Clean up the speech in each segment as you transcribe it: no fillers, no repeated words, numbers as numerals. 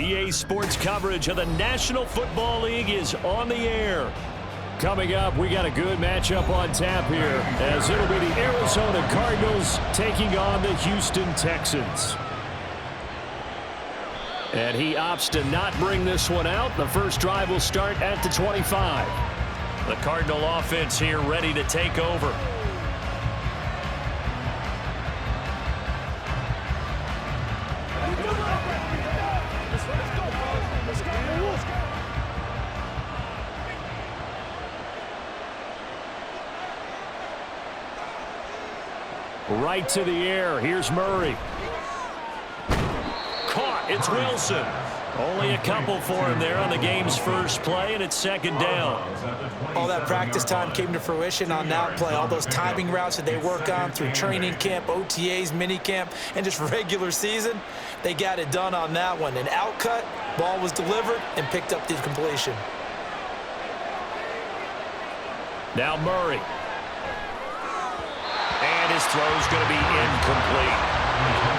EA Sports coverage of the National Football League is on the air. Coming up, we got a good matchup on tap here, as it'll be the Arizona Cardinals taking on the Houston Texans. And he opts to not bring this one out. The first drive will start at the 25. The Cardinal offense here ready to take over. Right to the air. Here's Murray. Caught. It's Wilson. Only a couple for him there on the game's first play, and it's second down. All that practice time came to fruition on that play. All those timing routes that they work on through training camp, OTAs, minicamp, and just regular season, they got it done on that one. An outcut, ball was delivered, and picked up the completion. Now Murray. And his throw's going to be incomplete.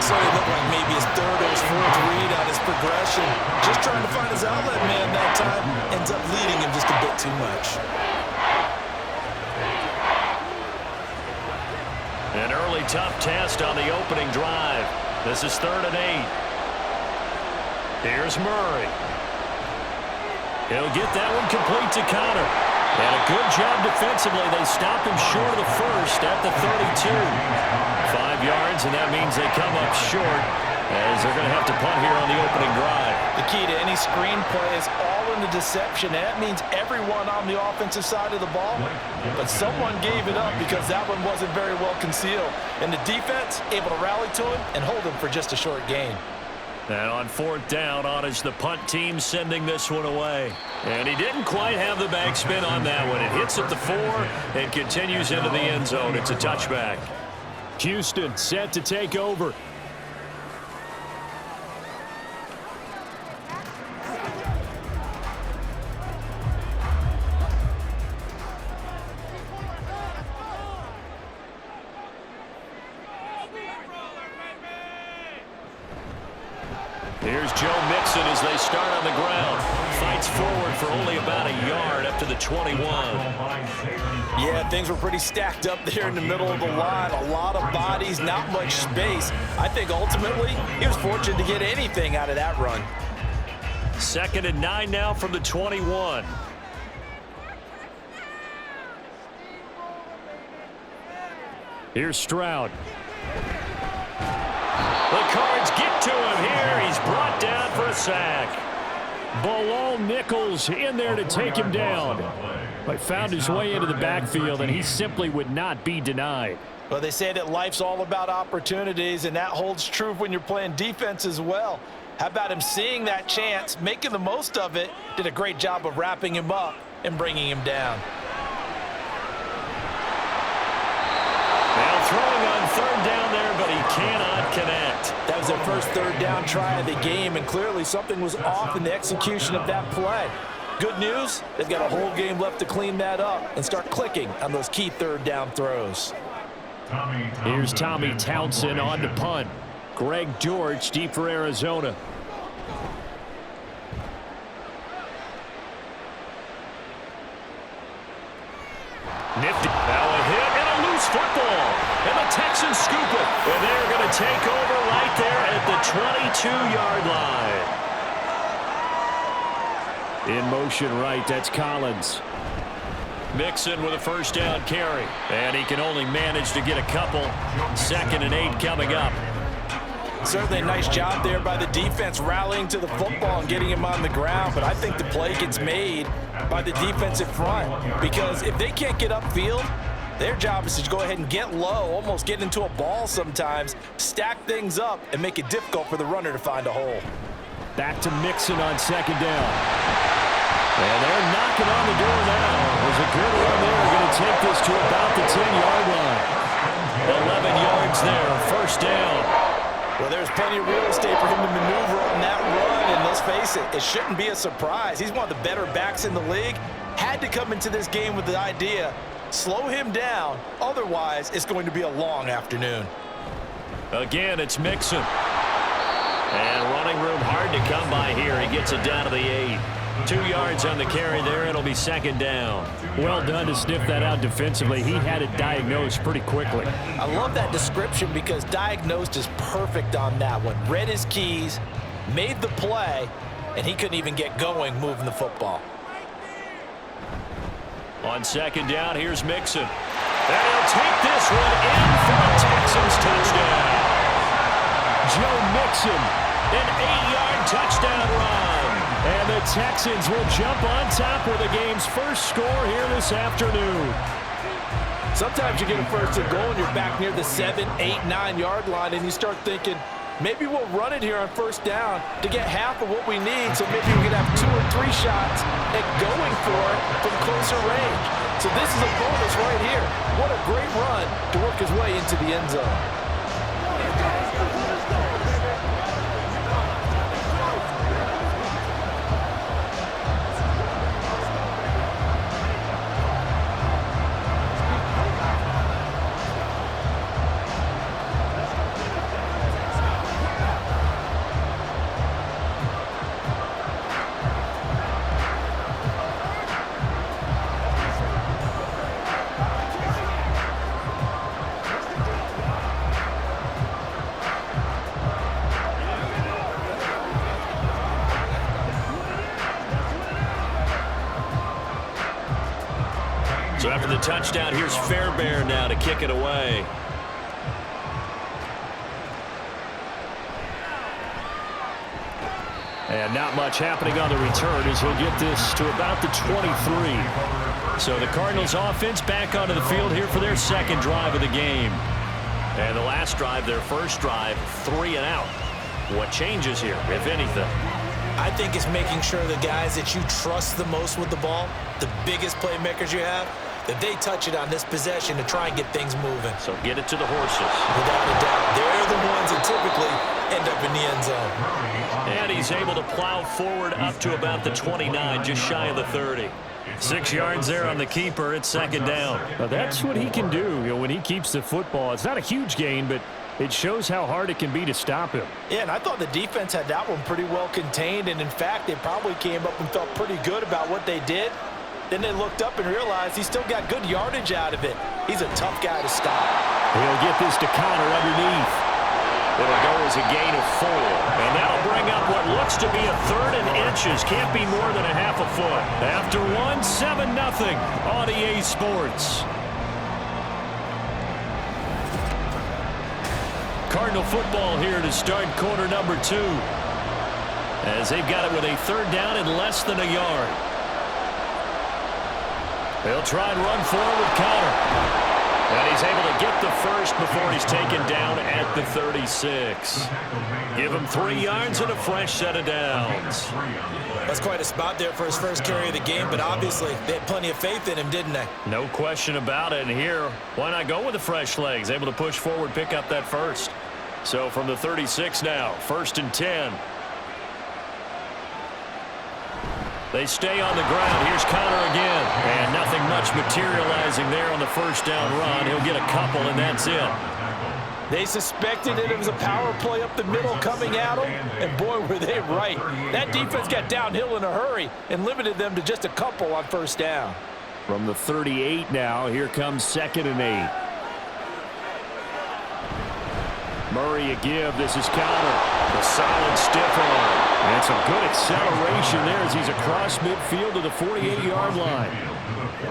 So it looked like maybe his third or his fourth read on his progression. Just trying to find his outlet man that time. Ends up leading him just a bit too much. An early tough test on the opening drive. This is 3rd and 8. Here's Murray. He'll get that one complete to Connor. And a good job defensively. They stop him short of the first at the 32. 5 yards, and that means they come up short as they're going to have to punt here on the opening drive. The key to any screenplay is all in the deception. That means everyone on the offensive side of the ball, but someone gave it up because that one wasn't very well concealed. And the defense able to rally to him and hold him for just a short gain. And on 4th down, on is the punt team sending this one away. And he didn't quite have the backspin on that one. It hits at the 4 and continues into the end zone. It's a touchback. Houston set to take over. Here's Joe Mixon as they start on the ground. Fights forward for only about a yard up to the 21. Yeah, things were pretty stacked up there in the middle of the line. A lot of bodies, not much space. I think ultimately he was fortunate to get anything out of that run. 2nd and 9 now from the 21. Here's Stroud. The Cards get to him here. He's brought down for a sack. Bilal Nichols in there to take him down. But found his way into the backfield, and he simply would not be denied. Well, they say that life's all about opportunities, and that holds true when you're playing defense as well. How about him seeing that chance, making the most of it, did a great job of wrapping him up and bringing him down. Now throwing on 3rd down there, but he cannot connect. That was their first 3rd down try of the game, and clearly something was off in the execution of that play. Good news, they've got a whole game left to clean that up and start clicking on those key 3rd down throws. Here's Tommy Townsend on to punt. Greg George deep for Arizona. Nifty. Now a hit and a loose football. And the Texans scoop it. And they're going to take over right there at the 22-yard line. In motion right, that's Collins. Mixon with a 1st down carry. And he can only manage to get a couple. 2nd and 8 coming up. Certainly a nice job there by the defense rallying to the football and getting him on the ground, but I think the play gets made by the defensive front because if they can't get upfield, their job is to go ahead and get low, almost get into a ball sometimes, stack things up, and make it difficult for the runner to find a hole. Back to Mixon on 2nd down. And they're knocking on the door now. There's a good run there. Going to take this to about the 10-yard line. 11 yards there, 1st down. Well, there's plenty of real estate for him to maneuver on that run, and let's face it, it shouldn't be a surprise. He's one of the better backs in the league. Had to come into this game with the idea, slow him down, otherwise it's going to be a long afternoon. Again, it's Mixon. And running room hard to come by here. gets it down to the 8. 2 yards on the carry there. It'll be second down. Well done to sniff that out defensively. He had it diagnosed pretty quickly. I love that description because diagnosed is perfect on that one. Read his keys, made the play, and he couldn't even get going moving the football. On second down, here's Mixon. And he'll take this one in for a Texans touchdown. Joe Mixon. An 8-yard touchdown run. And the Texans will jump on top with the game's first score here this afternoon. Sometimes you get a first and goal and you're back near the 7, 8, 9-yard line, and you start thinking, maybe we'll run it here on first down to get half of what we need, so maybe we can have 2 or 3 shots at going for it from closer range. So this is a bonus right here. What a great run to work his way into the end zone. So after the touchdown, here's Fairbairn now to kick it away. And not much happening on the return as he'll get this to about the 23. So the Cardinals offense back onto the field here for their second drive of the game. And the last drive, their first drive, 3 and out. What changes here, if anything? I think it's making sure the guys that you trust the most with the ball, the biggest playmakers you have, that they touch it on this possession to try and get things moving. So get it to the horses. Without a doubt. They're the ones that typically end up in the end zone. And he's able to plow forward up to about the 29, just shy of the 30. 6 yards there on the keeper. It's second down. Now that's what he can do, when he keeps the football. It's not a huge gain, but it shows how hard it can be to stop him. Yeah, and I thought the defense had that one pretty well contained, and in fact, they probably came up and felt pretty good about what they did. Then they looked up and realized he still got good yardage out of it. He's a tough guy to stop. He'll get this to Connor underneath. It'll go as a gain of 4. And that'll bring up what looks to be a 3rd and inches. Can't be more than a half a foot. After 1, 7-0 on EA Sports. Cardinal football here to start quarter number 2. As they've got it with a 3rd down and less than a yard. They'll try and run forward with Connor. And he's able to get the first before he's taken down at the 36. Give him 3 yards and a fresh set of downs. That's quite a spot there for his first carry of the game, but obviously they had plenty of faith in him, didn't they? No question about it. And here, why not go with the fresh legs? Able to push forward, pick up that first. So from the 36 now, 1st and 10. They stay on the ground. Here's Connor again. And nothing much materializing there on the first down run. He'll get a couple, and that's it. They suspected it was a power play up the middle coming at them, and boy, were they right. That defense got downhill in a hurry and limited them to just a couple on first down. From the 38 now, here comes 2nd and 8. Murray a give. This is Connor. A solid stiff arm. And some good acceleration there as he's across midfield to the 48-yard line.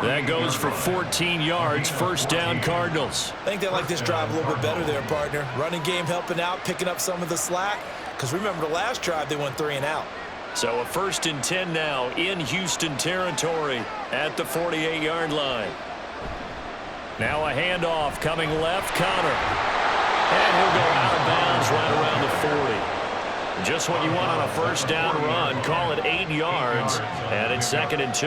That goes for 14 yards. First down, Cardinals. I think they like this drive a little bit better there, partner. Running game helping out, picking up some of the slack. Because remember the last drive, they went 3 and out. So a 1st and 10 now in Houston territory at the 48-yard line. Now a handoff coming left, Connor. And he'll go out of bounds right around the 40. Just what you want on a first down run. Call it 8 yards, and it's 2nd and 2.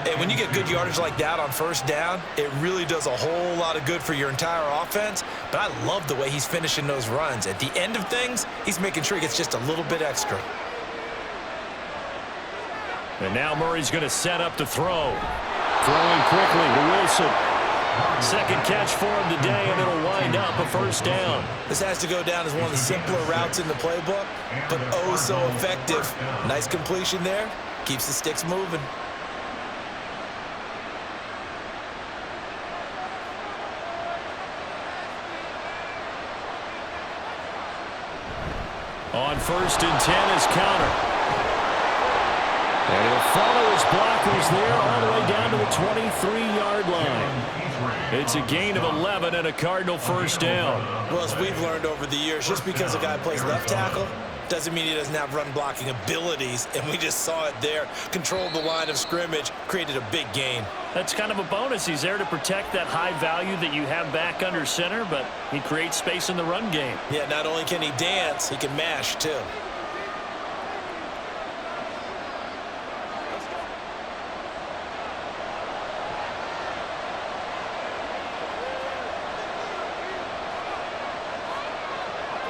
Hey, when you get good yardage like that on first down, it really does a whole lot of good for your entire offense. But I love the way he's finishing those runs. At the end of things, he's making sure he gets just a little bit extra. And now Murray's going to set up to throw. Throwing quickly to Wilson. Second catch for him today, and it'll wind up a first down. This has to go down as one of the simpler routes in the playbook, but oh so effective. Nice completion there. Keeps the sticks moving. On 1st and 10 is counter. And he'll follow his blockers there all the way down to the 23-yard line. It's a gain of 11 and a Cardinal first down. Well, as we've learned over the years, just because a guy plays left tackle doesn't mean he doesn't have run blocking abilities, and we just saw it there. Controlled the line of scrimmage, created a big gain. That's kind of a bonus. He's there to protect that high value that you have back under center, but he creates space in the run game. Yeah, not only can he dance, he can mash too.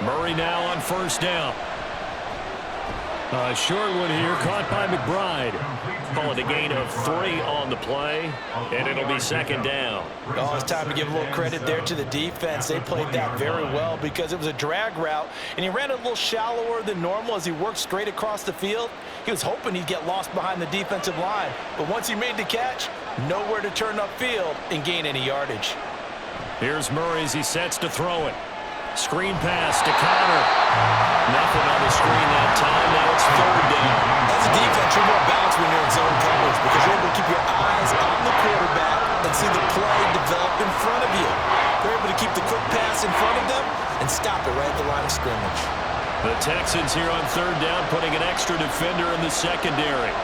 Murray now on first down. A short one here, caught by McBride. Call it a gain of 3 on the play, and it'll be second down. Oh, it's time to give a little credit there to the defense. They played that very well because it was a drag route, and he ran a little shallower than normal as he worked straight across the field. He was hoping he'd get lost behind the defensive line, but once he made the catch, nowhere to turn upfield and gain any yardage. Here's Murray as he sets to throw it. Screen pass to counter. Nothing on the screen that time. Now it's third down. As a defense, you're more balanced when you're in zone coverage because you're able to keep your eyes on the quarterback and see the play develop in front of you. They're able to keep the quick pass in front of them and stop it right at the line of scrimmage. The Texans here on third down, putting an extra defender in the secondary.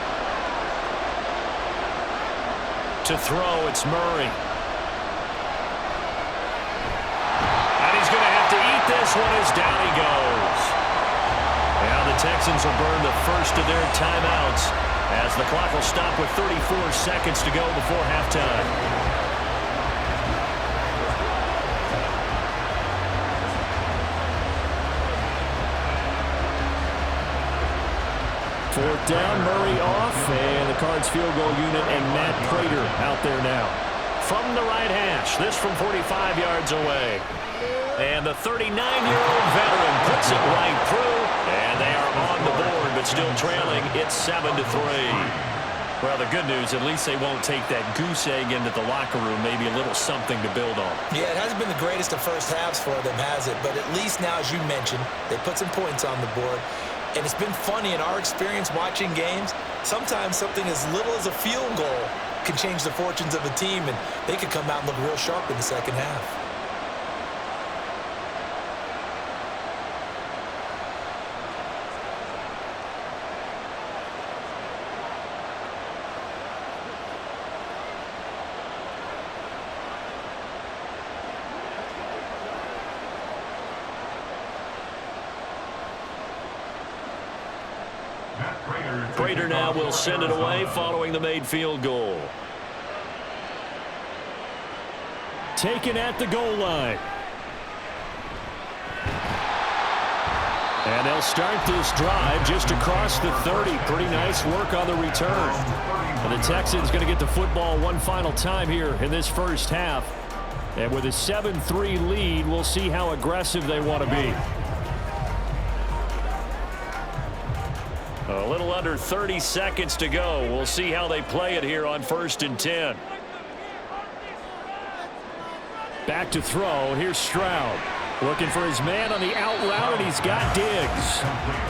To throw, it's Murray. This one is down he goes. Now the Texans will burn the first of their timeouts as the clock will stop with 34 seconds to go before halftime. Fourth down, Murray off, and the Cards field goal unit and Matt Prater out there now. From the right hash, this from 45 yards away. And the 39-year-old veteran puts it right through, and they are on the board, but still trailing. It's 7-3. Well, the good news, at least they won't take that goose egg into the locker room, maybe a little something to build on. Yeah, it hasn't been the greatest of first halves for them, has it? But at least now, as you mentioned, they put some points on the board. And it's been funny in our experience watching games. Sometimes something as little as a field goal can change the fortunes of a team, and they could come out and look real sharp in the second half. Prater now will send it away following the made field goal. Taken at the goal line. And they'll start this drive just across the 30. Pretty nice work on the return. And the Texans going to get the football one final time here in this first half. And with a 7-3 lead, we'll see how aggressive they want to be. A little under 30 seconds to go. We'll see how they play it here on 1st and 10. Back to throw. Here's Stroud. Looking for his man on the out route, and he's got Diggs.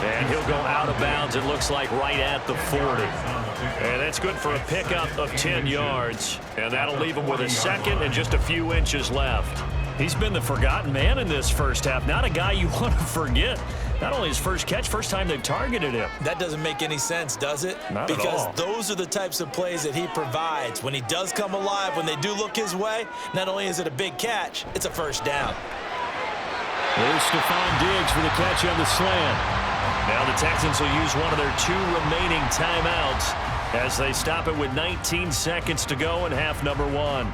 And he'll go out of bounds, it looks like, right at the 40. And that's good for a pickup of 10 yards. And that'll leave him with a second and just a few inches left. He's been the forgotten man in this first half. Not a guy you want to forget. Not only his first catch, first time they've targeted him. That doesn't make any sense, does it? Not at all. Because those are the types of plays that he provides. When he does come alive, when they do look his way, not only is it a big catch, it's a first down. There's Stephon Diggs for the catch on the slant. Now the Texans will use one of their 2 remaining timeouts as they stop it with 19 seconds to go in half number 1.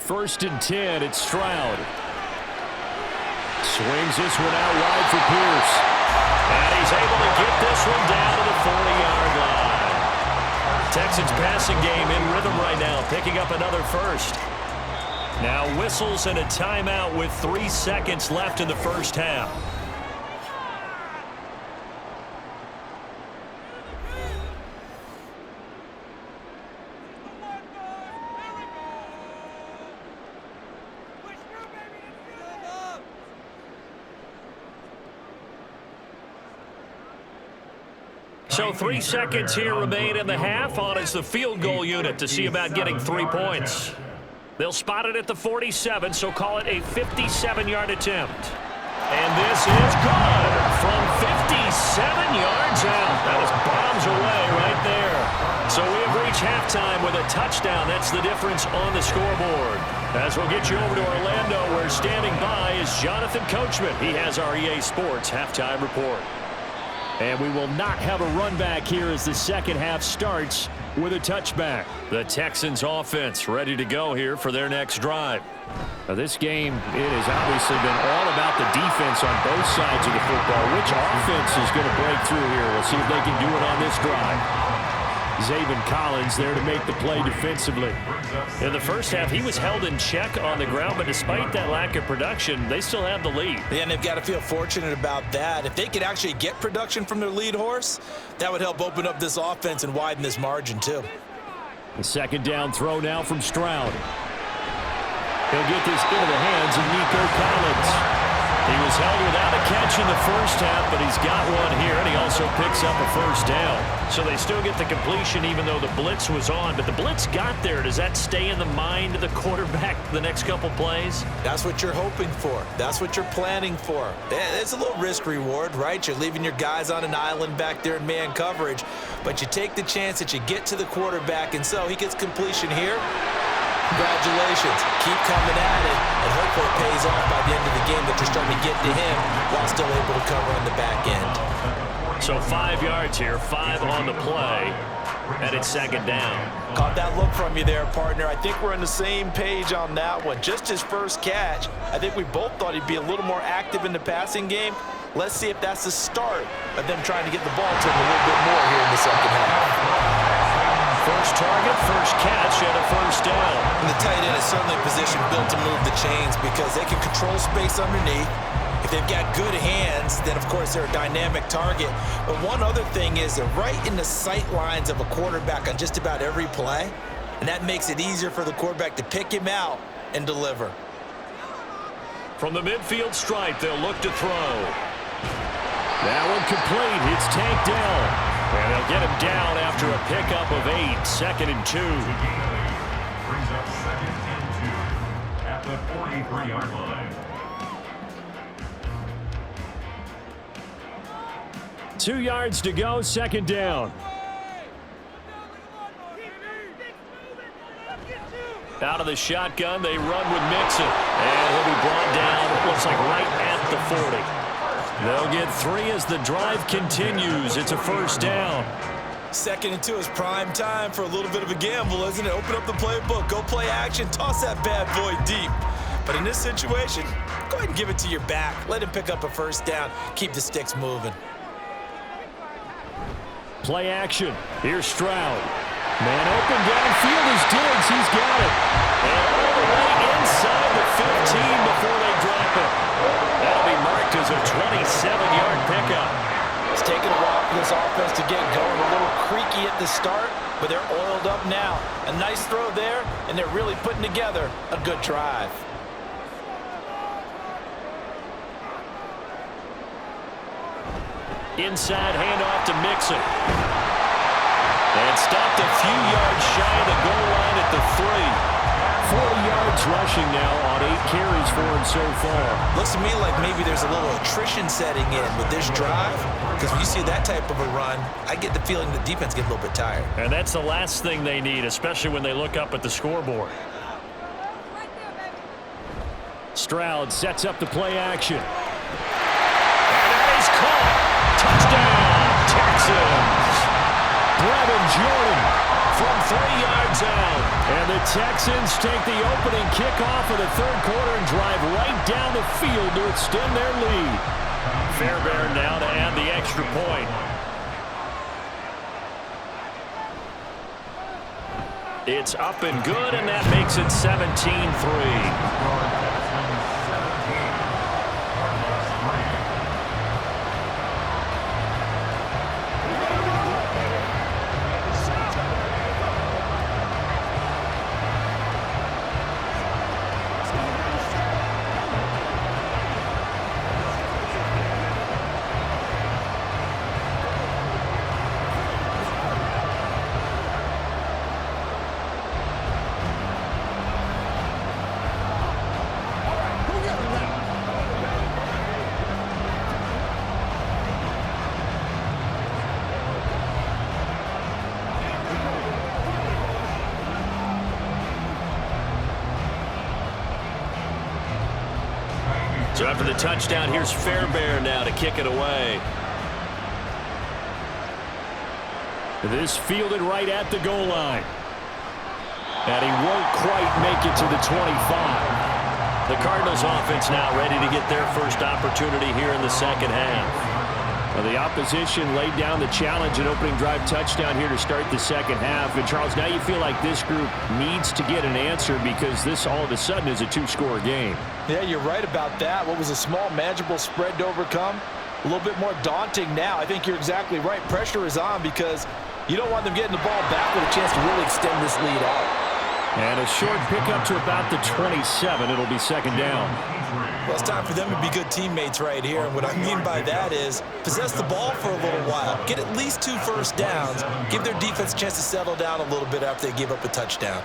1st and 10. It's Stroud. Swings this one out wide for Pierce. And he's able to get this one down to the 40-yard line. Texans passing game in rhythm right now, picking up another first. Now whistles and a timeout with 3 seconds left in the first half. So 3 seconds here remain in the half. On is the field goal unit to see about getting 3 points. They'll spot it at the 47, so call it a 57-yard attempt. And this is good from 57 yards out. That was bombs away right there. So we have reached halftime with a touchdown. That's the difference on the scoreboard. As we'll get you over to Orlando, where standing by is Jonathan Coachman. He has our EA Sports halftime report. And we will not have a run back here as the second half starts with a touchback. The Texans offense ready to go here for their next drive. Now this game, it has obviously been all about the defense on both sides of the football. Which offense is going to break through here? We'll see if they can do it on this drive. Zaven Collins there to make the play defensively. In the first half, he was held in check on the ground, but despite that lack of production, they still have the lead. Yeah, and they've got to feel fortunate about that. If they could actually get production from their lead horse, that would help open up this offense and widen this margin too. The second down throw now from Stroud. He'll get this into the hands of Nico Collins. He was held without a catch in the first half, but he's got one here, and he also picks up a first down. So they still get the completion even though the blitz was on. But the blitz got there. Does that stay in the mind of the quarterback the next couple plays? That's what you're hoping for. That's what you're planning for. It's a little risk reward, right? You're leaving your guys on an island back there in man coverage, but you take the chance that you get to the quarterback, and so he gets completion here. Congratulations. Keep coming at it, and hopefully it pays off by the end of the game that you're starting to get to him while still able to cover on the back end. So 5 yards here, 5 on the play, and it's second down. Caught that look from you there, partner. I think we're on the same page on that one. Just his first catch, I think we both thought he'd be a little more active in the passing game. Let's see if that's the start of them trying to get the ball to him a little bit more here in the second half. First target, first catch, and a first down. And the tight end is certainly a position built to move the chains because they can control space underneath. If they've got good hands, then, of course, they're a dynamic target. But one other thing is they're right in the sight lines of a quarterback on just about every play, and that makes it easier for the quarterback to pick him out and deliver. From the midfield stripe, they'll look to throw. That one complete. It's tanked down. And they'll get him down after a pickup of 8, 2nd and 2. Brings up 2nd and 2 at the 43-yard line. 2 yards to go, second down. Out of the shotgun, they run with Mixon. And he'll be brought down, it looks like right at the 40. They'll get 3 as the drive continues. It's a first down. 2nd and 2 is prime time for a little bit of a gamble, isn't it? Open up the playbook, go play action, toss that bad boy deep. But in this situation, go ahead and give it to your back. Let him pick up a first down. Keep the sticks moving. Play action. Here's Stroud. Man open downfield is Diggs. He's got it. And all the way inside the 15 before they drop it. That'll be marked as a 27-yard pickup. It's taken a while for this offense to get going. A little creaky at the start, but they're oiled up now. A nice throw there, and they're really putting together a good drive. Inside handoff to Mixon. And stopped a few yards shy of the goal line at the 3. 40 yards rushing now on 8 carries for him so far. Looks to me like maybe there's a little attrition setting in with this drive, because when you see that type of a run, I get the feeling the defense gets a little bit tired. And that's the last thing they need, especially when they look up at the scoreboard. Stroud sets up the play action. And that is caught. Touchdown, Texans. Brevin Jordan from 3 yards zone. And the Texans take the opening kickoff of the third quarter and drive right down the field to extend their lead. Fairbairn now to add the extra point. It's up and good, and that makes it 17-3. So after the touchdown, here's Fairbairn now to kick it away. This fielded right at the goal line. And he won't quite make it to the 25. The Cardinals offense now ready to get their first opportunity here in the second half. Well, the opposition laid down the challenge and opening drive touchdown here to start the second half. And, Charles, now you feel like this group needs to get an answer because this all of a sudden is a two-score game. Yeah, you're right about that. What was a small, manageable spread to overcome? A little bit more daunting now. I think you're exactly right. Pressure is on because you don't want them getting the ball back with a chance to really extend this lead out. And a short pickup to about the 27. It'll be second down. Well, it's time for them to be good teammates right here. And what I mean by that is possess the ball for a little while. Get at least 2 first downs. Give their defense a chance to settle down a little bit after they give up a touchdown.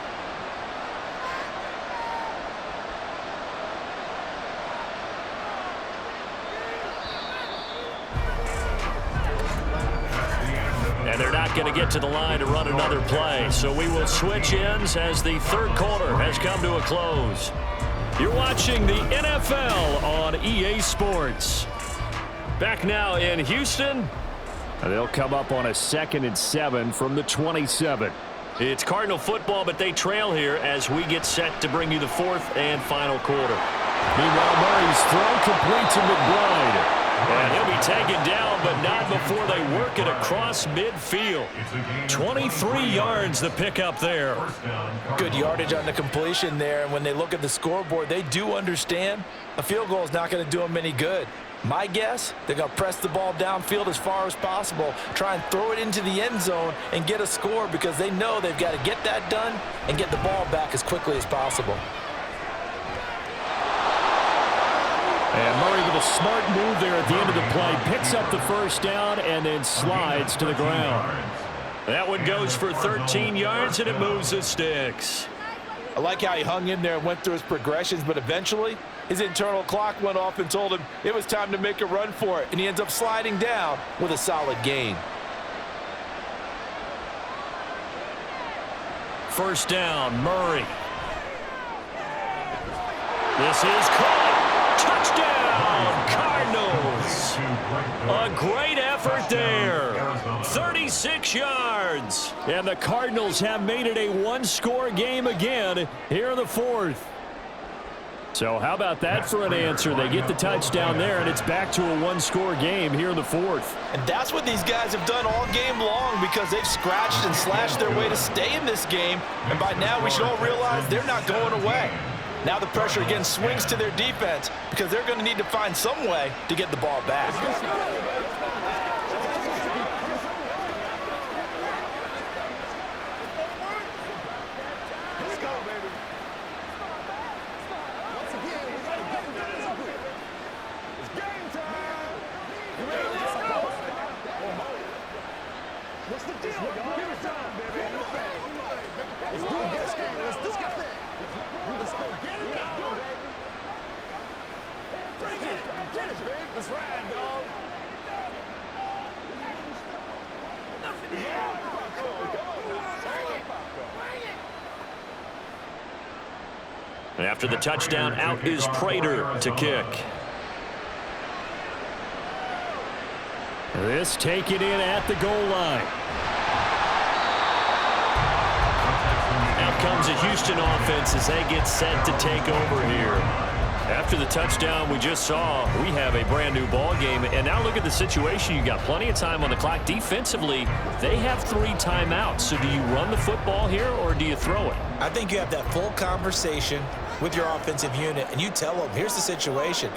And they're not going to get to the line to run another play. So we will switch ends as the third quarter has come to a close. You're watching the NFL on EA Sports. Back now in Houston. They'll come up on a 2nd and 7 from the 27. It's Cardinal football, but they trail here as we get set to bring you the fourth and final quarter. Meanwhile, Murray's throw complete to McBride. And he'll be taken down, but not before they work it across midfield. 23 yards the pickup there. Good yardage on the completion there. And when they look at the scoreboard, they do understand a field goal is not going to do them any good. My guess, they're going to press the ball downfield as far as possible, try and throw it into the end zone and get a score because they know they've got to get that done and get the ball back as quickly as possible. And Murray with a smart move there at the end of the play. Picks up the first down and then slides to the ground. That one goes for 13 yards, and it moves the sticks. I like how he hung in there and went through his progressions, but eventually his internal clock went off and told him it was time to make a run for it, and he ends up sliding down with a solid gain. First down, Murray. This is caught. Touchdown, Cardinals. A great effort there. 36 yards. And the Cardinals have made it a one-score game again here in the fourth. So how about that for an answer? They get the touchdown there, and it's back to a one-score game here in the fourth. And that's what these guys have done all game long because they've scratched and slashed their way to stay in this game. And by now we should all realize they're not going away. Now the pressure again swings to their defense because they're going to need to find some way to get the ball back. And after the touchdown, out is Prater to kick. This taken in at the goal line. comes a Houston offense as they get set to take over here. After the touchdown we just saw, we have a brand new ball game. And now look at the situation. You got plenty of time on the clock. Defensively, they have 3 timeouts. So do you run the football here or do you throw it? I think you have that full conversation with your offensive unit, and you tell them, here's the situation.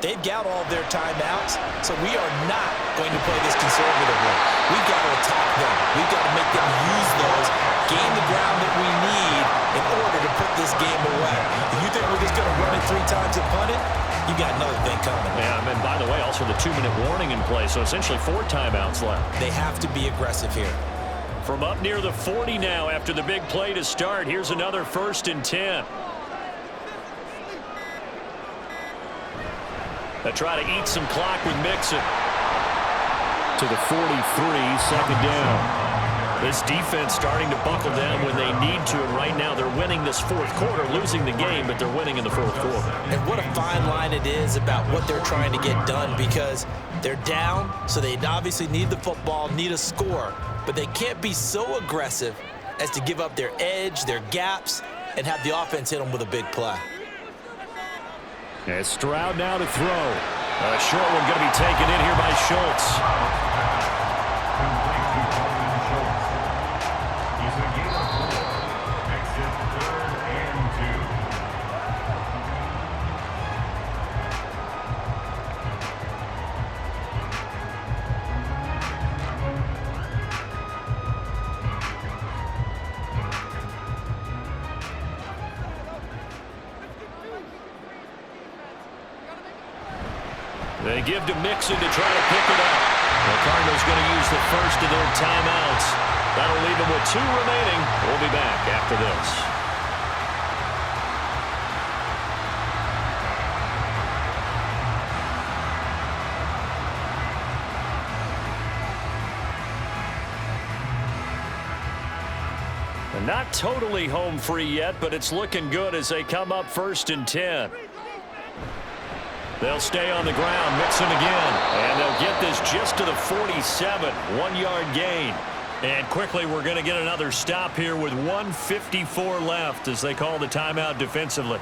They've got all their timeouts, so we are not going to play this conservatively. We've got to attack them. We've got to make them use those, gain the ground that we need in order to put this game away. If you think we're just going to run it 3 times and punt it, you got another thing coming. Yeah, and by the way, also the 2-minute warning in play, so essentially 4 timeouts left. They have to be aggressive here. From up near the 40 now after the big play to start, here's another 1st and 10. They try to eat some clock with Mixon. To the 43, 2nd down. This defense starting to buckle down when they need to, and right now they're winning this 4th quarter, losing the game, but they're winning in the 4th quarter. And what a fine line it is about what they're trying to get done, because they're down, so they obviously need the football, need a score, but they can't be so aggressive as to give up their edge, their gaps, and have the offense hit them with a big play. And Stroud now to throw. A short one going to be taken in here by Schultz. They give to Mixon to try to pick it up. The Cardinals going to use the first of their timeouts. That'll leave them with 2 remaining. We'll be back after this. And not totally home free yet, but it's looking good as they come up 1st and 10. They'll stay on the ground. Mixon again. And they'll get this just to the 47. 1-yard gain. And quickly we're going to get another stop here with 1:54 left as they call the timeout defensively.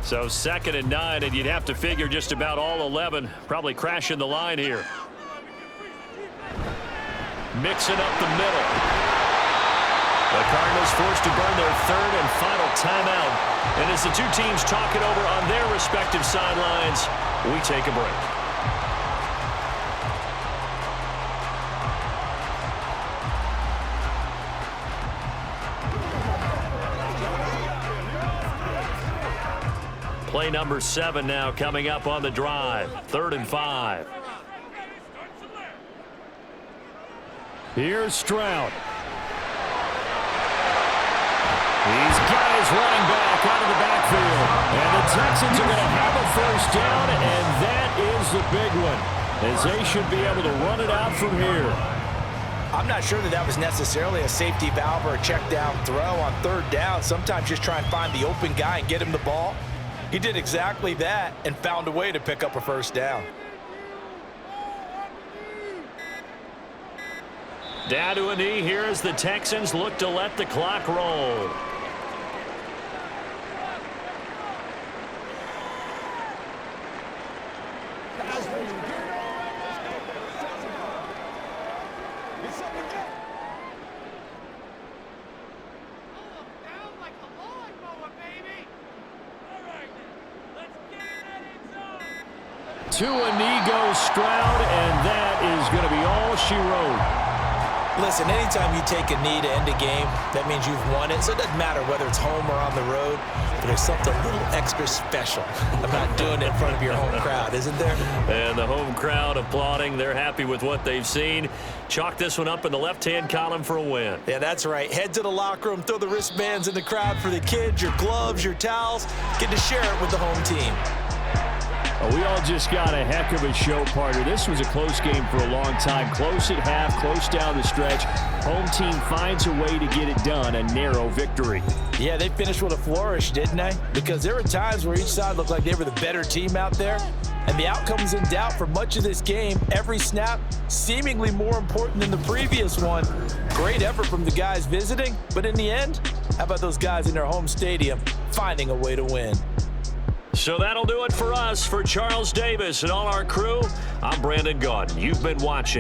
So 2nd and 9, and you'd have to figure just about all 11 probably crashing the line here. Mixing up the middle. The Cardinals forced to burn their 3rd and final timeout. And as the 2 teams talk it over on their respective sidelines, we take a break. Play number 7 now coming up on the drive. 3rd and 5. Here's Stroud. He's got his running back out of the backfield. And the Texans are going to have a 1st down, and that is the big one, as they should be able to run it out from here. I'm not sure that was necessarily a safety valve or a check down throw on 3rd down. Sometimes just try and find the open guy and get him the ball. He did exactly that and found a way to pick up a 1st down. Down to a knee here as the Texans look to let the clock roll. To a knee goes Stroud, and that is going to be all she wrote. Listen, anytime you take a knee to end a game, that means you've won it. So it doesn't matter whether it's home or on the road, but there's something a little extra special about doing it in front of your home crowd, isn't there? And the home crowd applauding. They're happy with what they've seen. Chalk this one up in the left-hand column for a win. Yeah, that's right. Head to the locker room, throw the wristbands in the crowd for the kids, your gloves, your towels. Get to share it with the home team. Well, we all just got a heck of a show, partner. This was a close game for a long time. Close at half, close down the stretch. Home team finds a way to get it done, a narrow victory. Yeah, they finished with a flourish, didn't they? Because there were times where each side looked like they were the better team out there. And the outcome was in doubt for much of this game. Every snap seemingly more important than the previous one. Great effort from the guys visiting. But in the end, how about those guys in their home stadium finding a way to win? So that'll do it for us. For Charles Davis and all our crew, I'm Brandon Gaudin. You've been watching